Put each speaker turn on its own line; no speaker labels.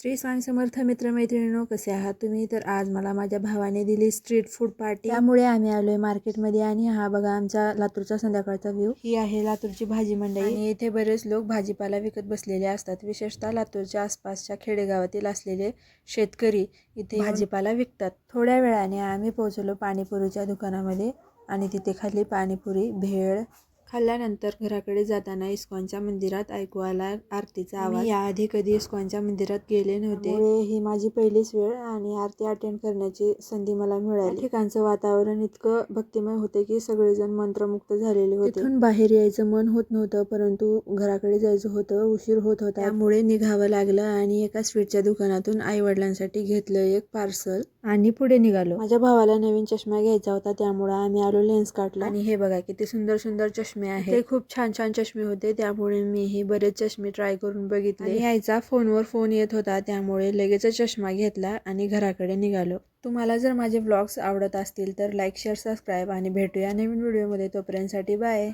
श्री स्वामी समर्थ मित्रमैत्रिणींनो, कसे आहात तुम्ही? तर आज मला माझ्या भावाने दिली स्ट्रीट फूड पार्टी, त्यामुळे आम्ही आलोय मार्केटमध्ये. आणि हा बघा आमचा लातूरचा संध्याकाळचा व्ह्यू. ही आहे लातूरची भाजी मंडई आणि इथे बरेच लोक भाजीपाला विकत बसलेले असतात. विशेषतः लातूरच्या आसपासच्या खेडेगावातील असलेले शेतकरी इथे भाजीपाला विकतात. थोड्या वेळाने आम्ही पोहोचलो पाणीपुरीच्या दुकानामध्ये आणि तिथे खाल्ली पाणीपुरी, भेळ. खाल्ल्यानंतर घराकडे जाताना इस्कॉनच्या मंदिरात ऐकू आला आरतीचा आवाज. मी याआधी कधी इस्कॉनच्या मंदिरात गेले नव्हते, ही माझी पहिलीच वेळ आणि आरती अटेंड करण्याची संधी मला मिळाली. ठिकाणचं वातावरण इतकं भक्तिमय होते की सगळेजण मंत्रमुग्ध झालेले होते. तिथून बाहेर यायचं मन होत नव्हतं, परंतु घराकडे जायचं होतं, उशीर होत होता, त्यामुळे निघावं लागलं. आणि एका स्वीटच्या दुकानातून आई वडिलांसाठी घेतलं एक पार्सल आणि पुढे निघालो. माझ्या भावाला नवीन चष्मा घ्यायचा होता, त्यामुळे आम्ही आलो लेन्स काढला. आणि हे बघा किती सुंदर सुंदर चष्मे आहेत. ते खूप छान छान चष्मे होते, त्यामुळे मीही बरेच चष्मे ट्राय करून बघितले. आणि यायचा फोनवर फोन येत होता, त्यामुळे लगेच चष्मा घेतला आणि घराकडे निघालो. तुम्हाला जर माझे व्लॉग्स आवडत असतील तर लाईक, शेअर, सबस्क्राईब आणि भेटूया नवीन व्हिडिओमध्ये. तोपर्यंतसाठी बाय.